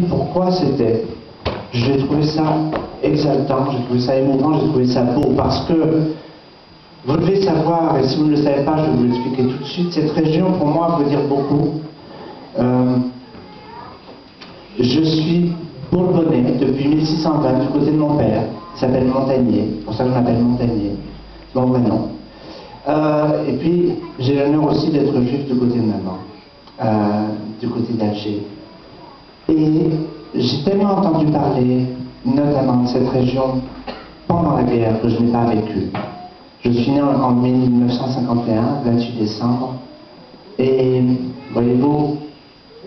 Pourquoi c'était? J'ai trouvé ça exaltant, j'ai trouvé ça émouvant, j'ai trouvé ça beau, parce que vous devez savoir, et si vous ne le savez pas, je vais vous l'expliquer tout de suite, cette région pour moi veut dire beaucoup. Je suis bourbonnais depuis 1620 du côté de mon père, qui s'appelle Montagnier, c'est pour ça que je m'appelle Montagnier, c'est mon vrai nom. Et puis j'ai l'honneur aussi d'être juif du côté de maman, du côté d'Alger. Et j'ai tellement entendu parler, notamment de cette région, pendant la guerre, que je n'ai pas vécu. Je suis né en 1951, 28 décembre, et voyez-vous,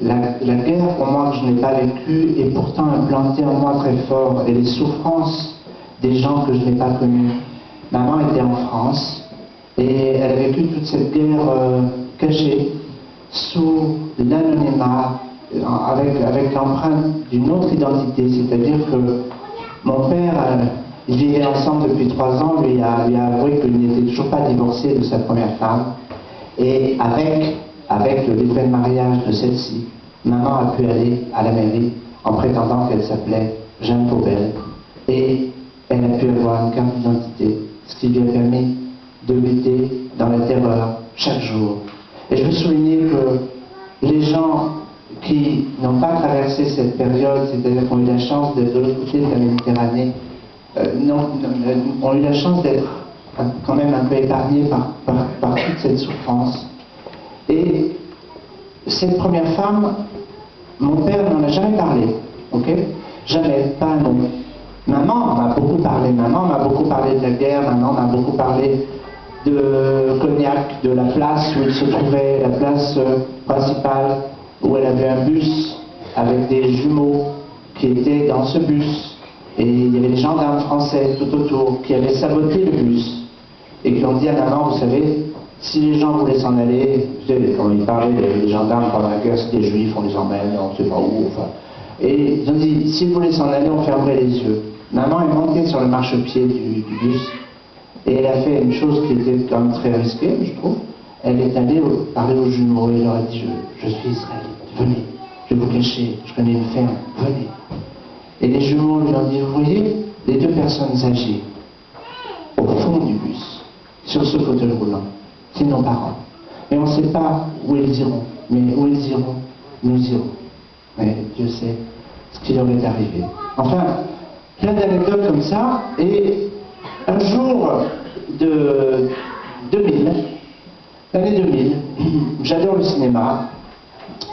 la guerre pour moi que je n'ai pas vécue est pourtant implantée en moi très fort, et les souffrances des gens que je n'ai pas connus. Maman était en France, et elle a vécu toute cette guerre cachée, sous l'anonymat, avec l'empreinte d'une autre identité, c'est-à-dire que mon père, ils vivaient ensemble depuis 3 ans, lui a avoué qu'il n'était toujours pas divorcé de sa première femme, et avec le livret de mariage de celle-ci, maman a pu aller à la mairie en prétendant qu'elle s'appelait Jeanne Faubel, et elle a pu avoir une carte d'identité, ce qui lui a permis de lutter dans la terreur chaque jour. Et je veux souligner que les gens qui n'ont pas traversé cette période, c'est-à-dire qui ont eu la chance d'être de l'autre côté de la Méditerranée, ont eu la chance d'être quand même un peu épargnés par toute cette souffrance. Et cette première femme, mon père n'en a jamais parlé, ok? Jamais, pas un mot. Maman m'a beaucoup parlé, maman m'a beaucoup parlé de la guerre, maman m'a beaucoup parlé de Cognac, de la place où il se trouvait, la place principale, où elle avait un bus avec des jumeaux qui étaient dans ce bus. Et il y avait des gendarmes français tout autour qui avaient saboté le bus et qui ont dit à maman, vous savez, si les gens voulaient s'en aller, quand ils parlaient des gendarmes pendant la guerre, c'est des juifs, on les emmène, on ne sait pas où, enfin. Et ils ont dit, s'ils voulaient s'en aller, on fermerait les yeux. Maman est montée sur le marchepied du bus et elle a fait une chose qui était quand même très risquée, je trouve. Elle est allée parler aux jumeaux et leur a dit, je suis israélite, venez, je vais vous cacher, je connais une ferme, venez. Et les jumeaux lui ont dit, vous voyez, les 2 personnes âgées, au fond du bus, sur ce fauteuil roulant, c'est nos parents. Mais on ne sait pas où ils iront, mais où ils iront, nous irons. Mais Dieu sait ce qui leur est arrivé. Enfin, plein d'anecdotes comme ça, et un jour de 2000, l'année 2000, j'adore le cinéma.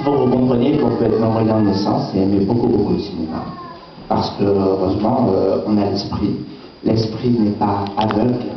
Vous comprenez qu'on peut être non-voyant de naissance et aimer beaucoup le cinéma. Parce que, heureusement, on a l'esprit. L'esprit n'est pas aveugle.